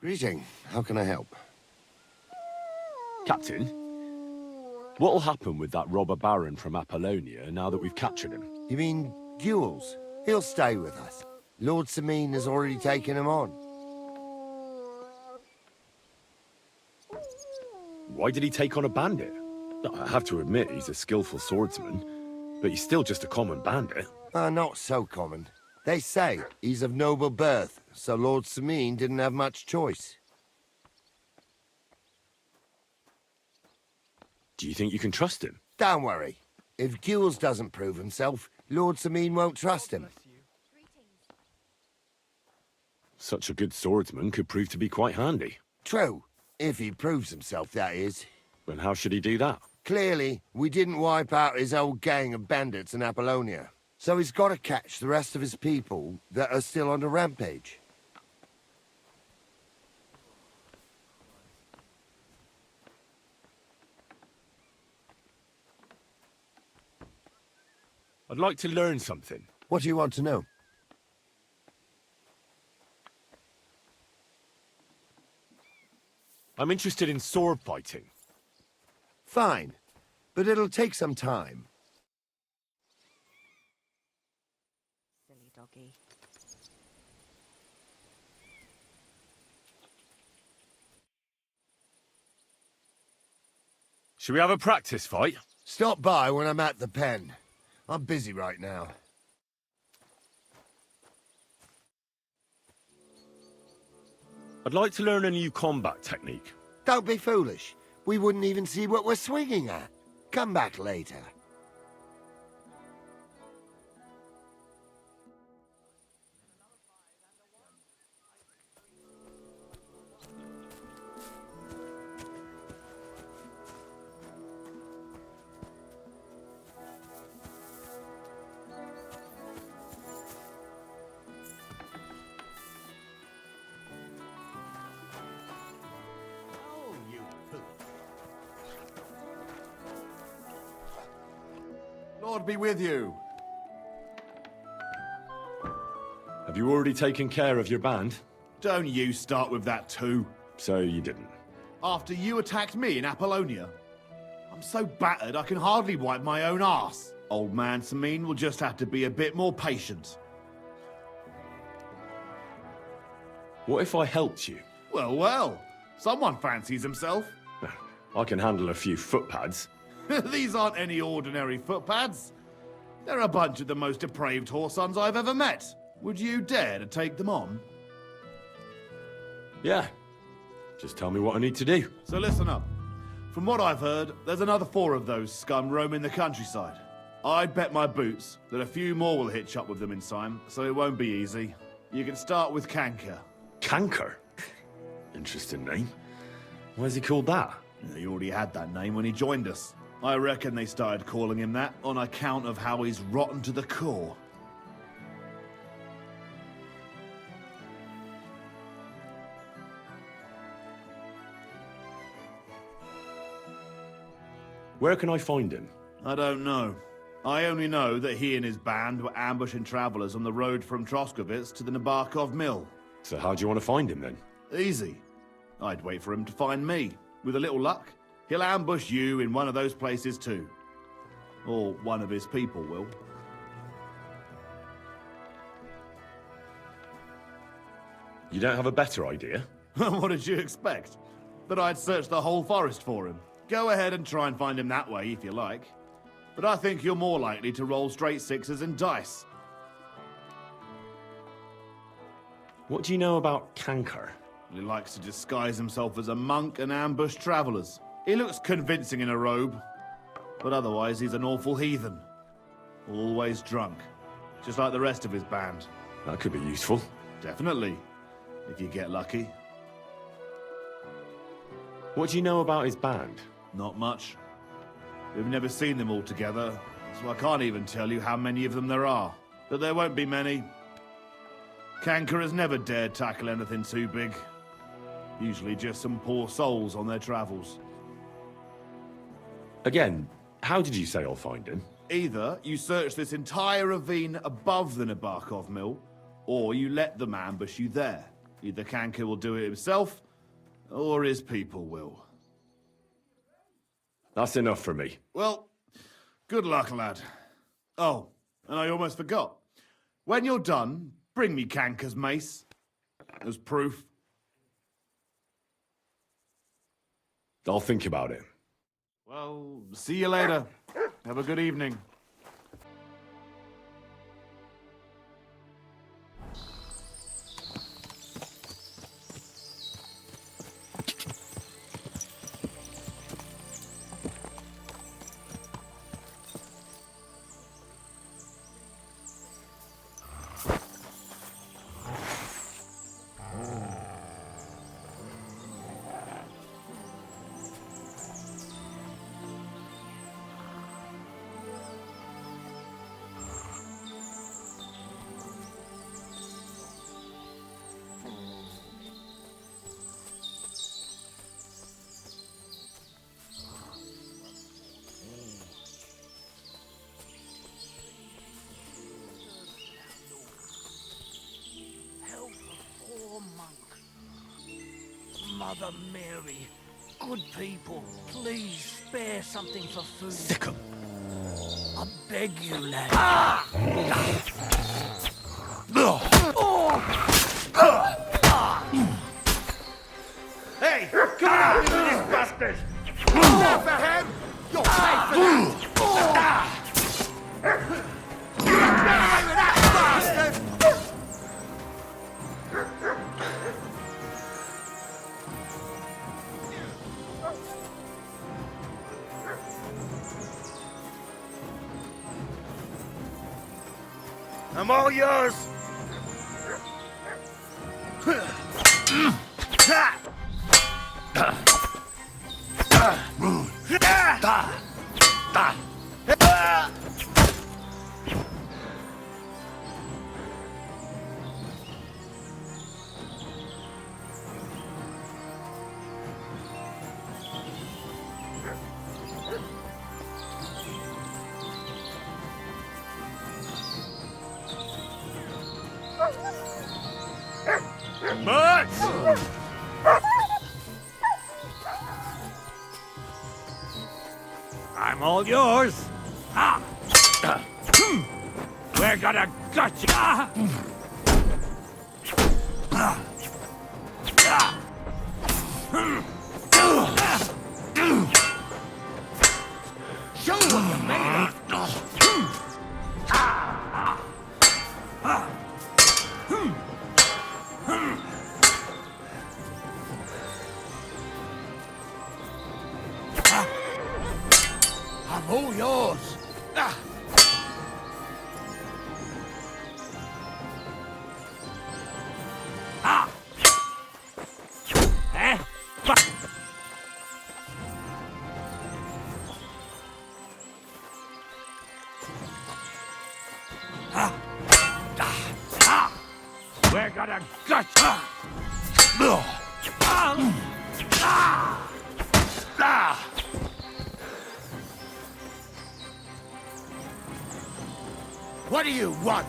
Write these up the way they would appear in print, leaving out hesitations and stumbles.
Greeting. How can I help? Captain, what'll happen with that robber baron from Apollonia now that we've captured him? You mean Gules? He'll stay with us. Lord Semina has already taken him on. Why did he take on a bandit? I have to admit he's a skillful swordsman, but he's still just a common bandit. Not so common. They say he's of noble birth, so Lord Semina didn't have much choice. Do you think you can trust him? Don't worry. If Gules doesn't prove himself, Lord Semina won't trust him. Such a good swordsman could prove to be quite handy. True. If he proves himself, that is. Then how should he do that? Clearly, we didn't wipe out his old gang of bandits in Apollonia. So he's got to catch the rest of his people that are still on the rampage. I'd like to learn something. What do you want to know? I'm interested in sword fighting. Fine, but it'll take some time. Silly doggy. Should we have a practice fight? Stop by when I'm at the pen. I'm busy right now. I'd like to learn a new combat technique. Don't be foolish. We wouldn't even see what we're swinging at. Come back later. Lord be with you. Have you already taken care of your band? Don't you start with that too. So you didn't. After you attacked me in Apollonia. I'm so battered I can hardly wipe my own arse. Old man Semina will just have to be a bit more patient. What if I helped you? Well, well. Someone fancies himself. I can handle a few footpads. These aren't any ordinary footpads. They're a bunch of the most depraved whoresons I've ever met. Would you dare to take them on? Yeah. Just tell me what I need to do. So listen up. From what I've heard, there's another 4 of those scum roaming the countryside. I'd bet my boots that a few more will hitch up with them in time, so it won't be easy. You can start with Canker. Canker? Interesting name. Why's he called that? He already had that name when he joined us. I reckon they started calling him that on account of how he's rotten to the core. Where can I find him? I don't know. I only know that he and his band were ambushing travelers on the road from Troskovitz to the Nabokov mill. So how do you want to find him then? Easy. I'd wait for him to find me. With a little luck, he'll ambush you in one of those places too. Or one of his people will. You don't have a better idea? What did you expect? That I'd search the whole forest for him? Go ahead and try and find him that way if you like. But I think you're more likely to roll straight 6s and dice. What do you know about Canker? He likes to disguise himself as a monk and ambush travelers. He looks convincing in a robe, but otherwise he's an awful heathen. Always drunk, just like the rest of his band. That could be useful. Definitely, if you get lucky. What do you know about his band? Not much. We've never seen them all together, so I can't even tell you how many of them there are. But there won't be many. Canker has never dared tackle anything too big. Usually just some poor souls on their travels. Again, how did you say I'll find him? Either you search this entire ravine above the Nabokov mill, or you let them ambush you there. Either Kanker will do it himself, or his people will. That's enough for me. Well, good luck, lad. Oh, and I almost forgot. When you're done, bring me Kanker's mace. As proof. I'll think about it. Well, see you later. Have a good evening. Mother Mary, good people, please spare something for food. Sick 'em. I beg you, lad. Hey, come on with this bastard! Now for him! You'll pay for that! Get away with that, bastard! I'm all yours! I'm all yours. We're gonna gut you. Show what you're made of. I'm all yours. Eh? We're gonna gut you. What do you want?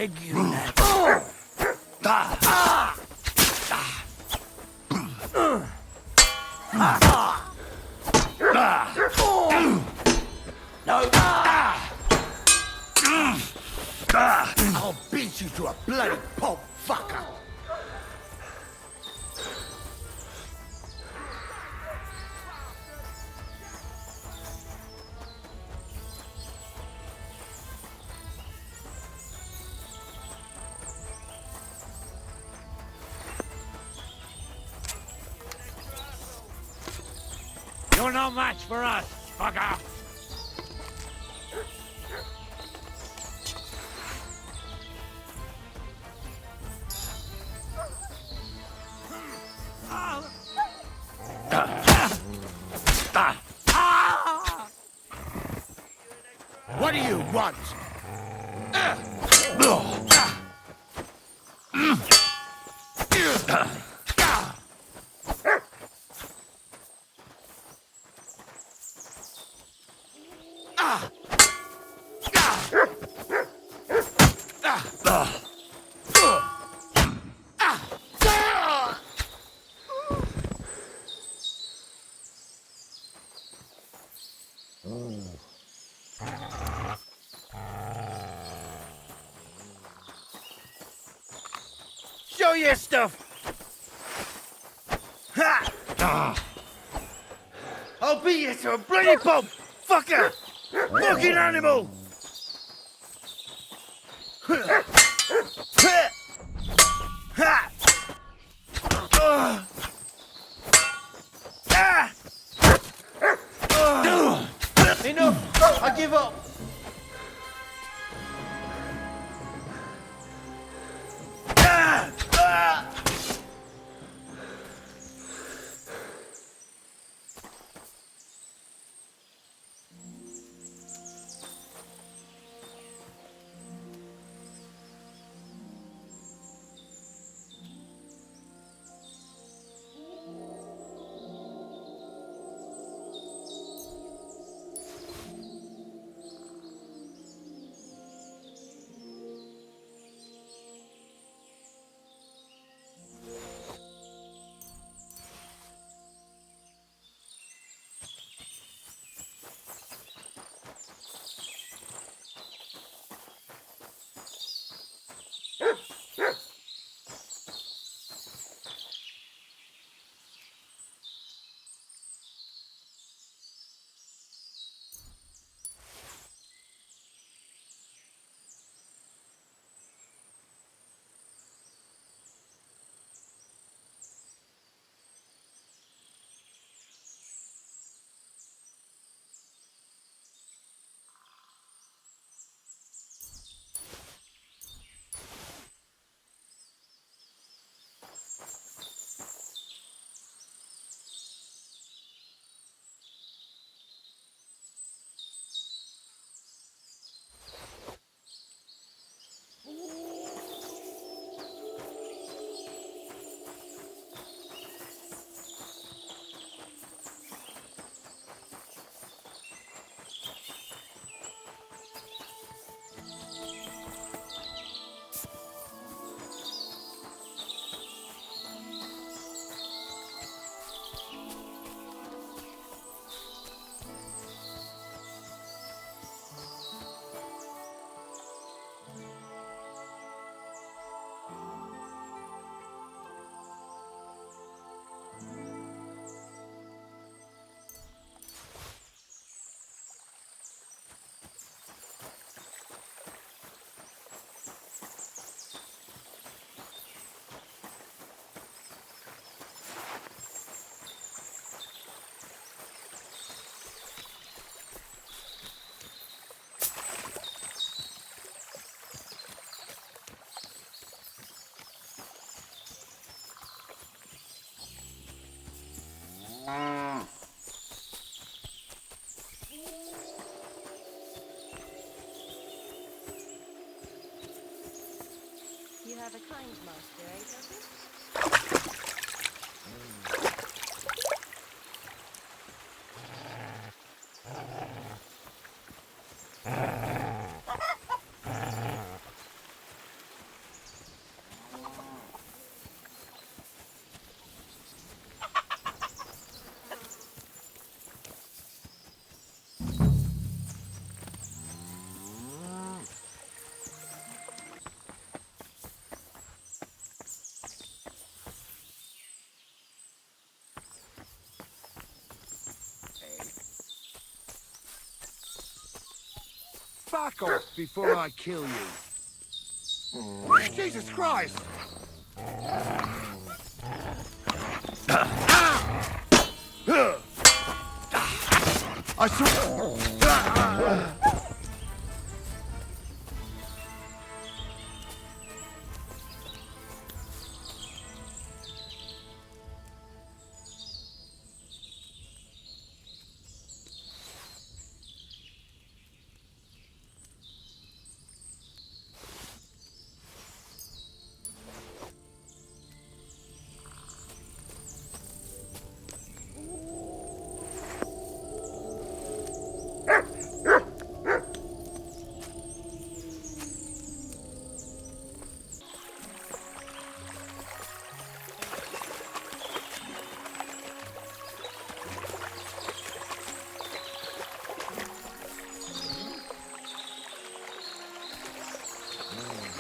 beg you, lad. No. I'll beat you to a bloody pulp, fucker. You're no match for us, fucker! What do you want? Show your stuff! Ha! I'll beat you to a bloody pulp, fucker! Fucking animal! Enough! I give up! You have a kind master, eh, Douglas? Back off before I kill you. Jesus Christ! I saw...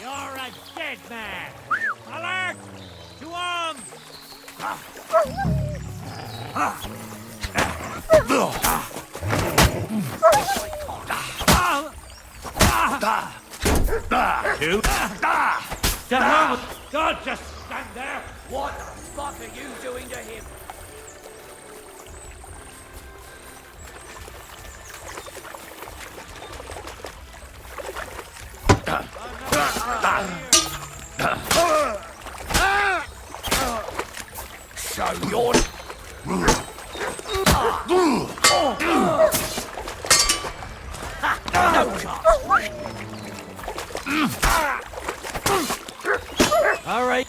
You're a dead man! Alert! To arms! To hell with... Don't just stand there! What the fuck are you doing to him? So you're... No chance. All right.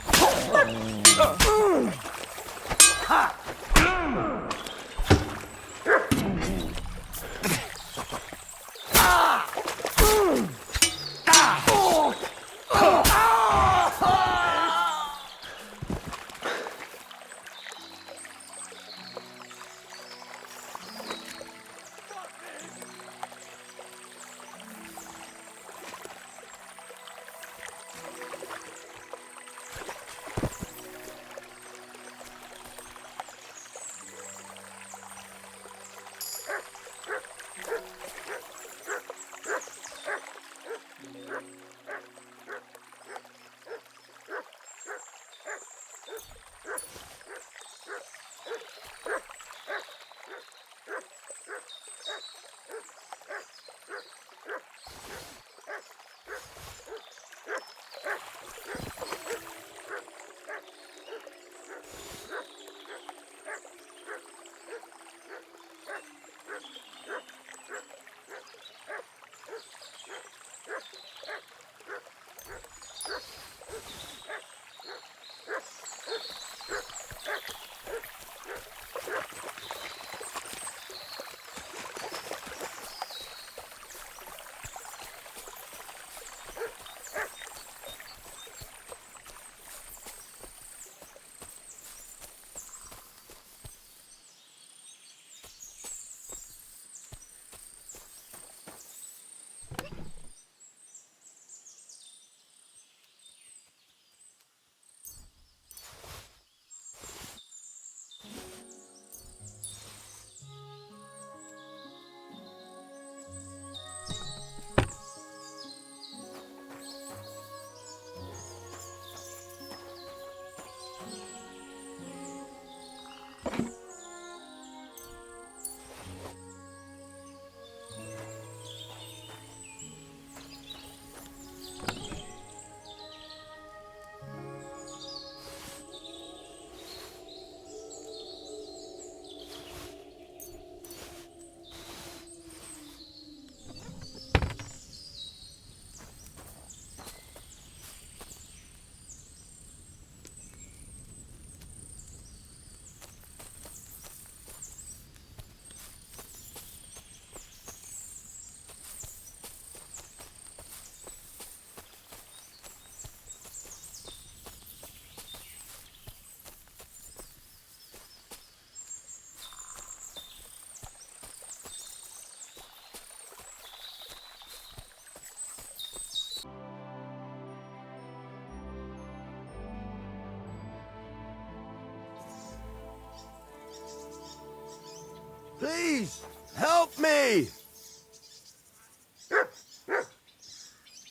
Please, help me!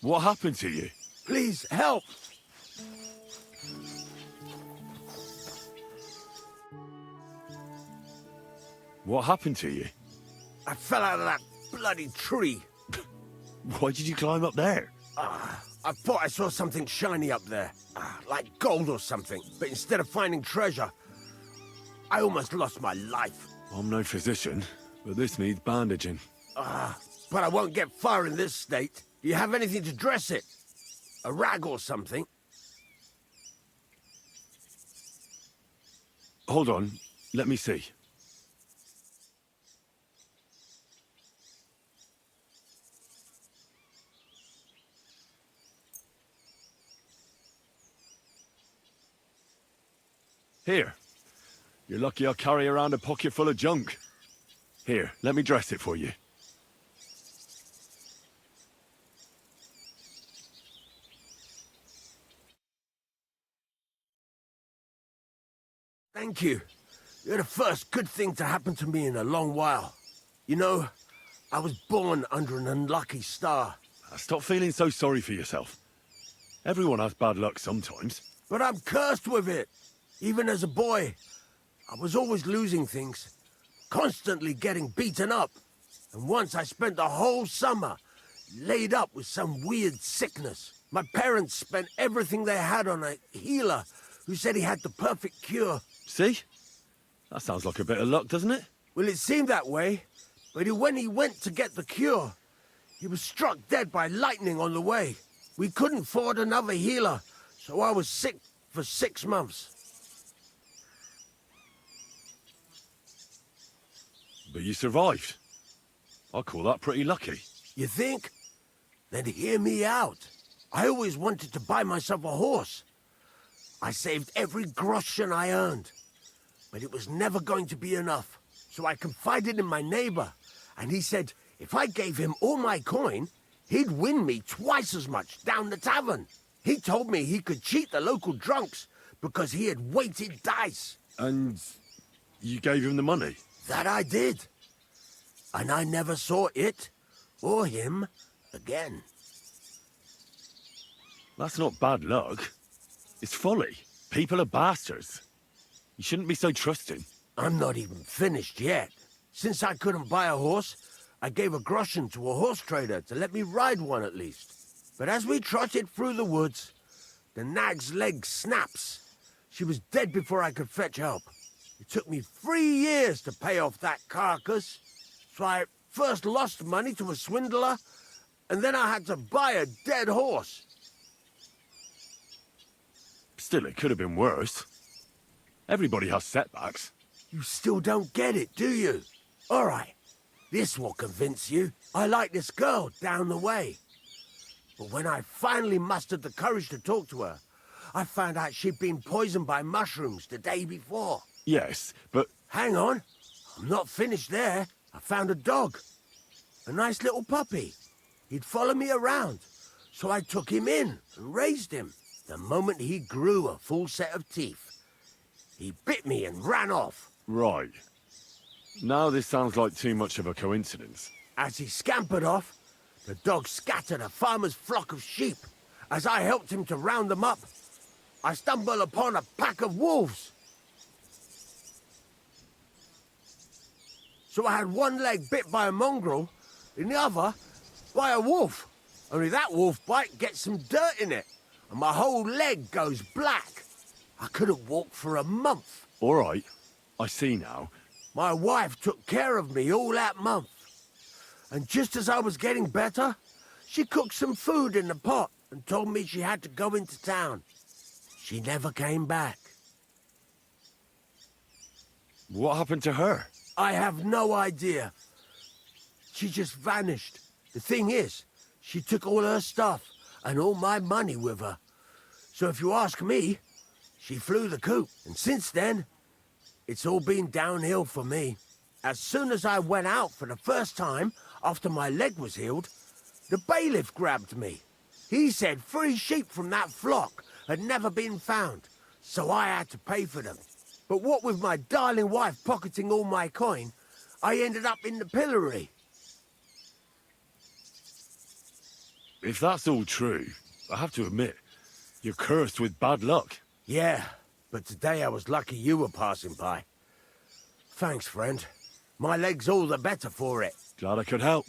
What happened to you? Please, help! What happened to you? I fell out of that bloody tree. Why did you climb up there? I thought I saw something shiny up there, like gold or something. But instead of finding treasure, I almost lost my life. I'm no physician, but this needs bandaging. But I won't get far in this state. Do you have anything to dress it? A rag or something? Hold on, let me see. Here. You're lucky I carry around a pocket full of junk. Here, let me dress it for you. Thank you. You're the first good thing to happen to me in a long while. You know, I was born under an unlucky star. Stop feeling so sorry for yourself. Everyone has bad luck sometimes. But I'm cursed with it. Even as a boy, I was always losing things. Constantly getting beaten up. And once I spent the whole summer laid up with some weird sickness. My parents spent everything they had on a healer who said he had the perfect cure. See? That sounds like a bit of luck, doesn't it? Well, it seemed that way, but when he went to get the cure, he was struck dead by lightning on the way. We couldn't afford another healer, so I was sick for 6 months. But you survived. I call that pretty lucky. You think? Then hear me out. I always wanted to buy myself a horse. I saved every groschen I earned. But it was never going to be enough. So I confided in my neighbor, and he said if I gave him all my coin, he'd win me twice as much down the tavern. He told me he could cheat the local drunks because he had weighted dice. And you gave him the money? That I did. And I never saw it or him again. That's not bad luck. It's folly. People are bastards. You shouldn't be so trusting. I'm not even finished yet. Since I couldn't buy a horse, I gave a groschen to a horse trader to let me ride one at least. But as we trotted through the woods, the nag's leg snaps. She was dead before I could fetch help. It took me 3 years to pay off that carcass. So I first lost money to a swindler, and then I had to buy a dead horse. Still, it could have been worse. Everybody has setbacks. You still don't get it, do you? All right, this will convince you. I like this girl down the way. But when I finally mustered the courage to talk to her, I found out she'd been poisoned by mushrooms the day before. Yes, but... Hang on, I'm not finished there. I found a dog. A nice little puppy. He'd follow me around, so I took him in and raised him. The moment he grew a full set of teeth, he bit me and ran off. Right. Now this sounds like too much of a coincidence. As he scampered off, the dog scattered a farmer's flock of sheep. As I helped him to round them up, I stumbled upon a pack of wolves. So I had one leg bit by a mongrel, and the other by a wolf. Only that wolf bite gets some dirt in it, and my whole leg goes black. I couldn't walk for a month. All right, I see now. My wife took care of me all that month. And just as I was getting better, she cooked some food in the pot and told me she had to go into town. She never came back. What happened to her? I have no idea. She just vanished. The thing is, she took all her stuff and all my money with her. So if you ask me, she flew the coop. And since then, it's all been downhill for me. As soon as I went out for the first time after my leg was healed, the bailiff grabbed me. He said 3 sheep from that flock had never been found, so I had to pay for them. But what with my darling wife pocketing all my coin, I ended up in the pillory. If that's all true, I have to admit, you're cursed with bad luck. Yeah, but today I was lucky you were passing by. Thanks, friend. My leg's all the better for it. Glad I could help.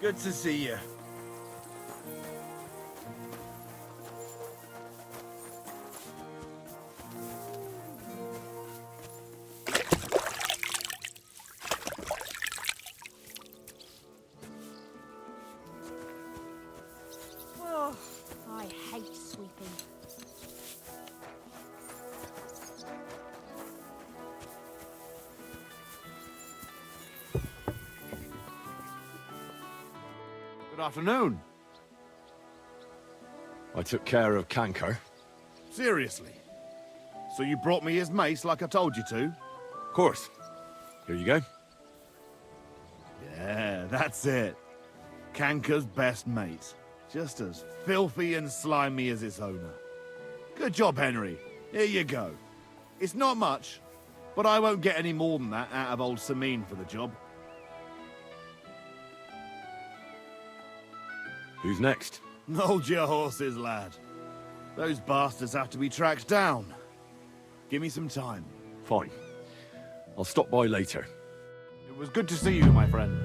Good to see you. Oh, I hate sweeping. Good afternoon. I took care of Canker. Seriously? So you brought me his mace like I told you to? Of course. Here you go. Yeah, that's it. Canker's best mate. Just as filthy and slimy as its owner. Good job, Henry. Here you go. It's not much, but I won't get any more than that out of old Semina for the job. Who's next? Hold your horses, lad. Those bastards have to be tracked down. Give me some time. Fine. I'll stop by later. It was good to see you, my friend.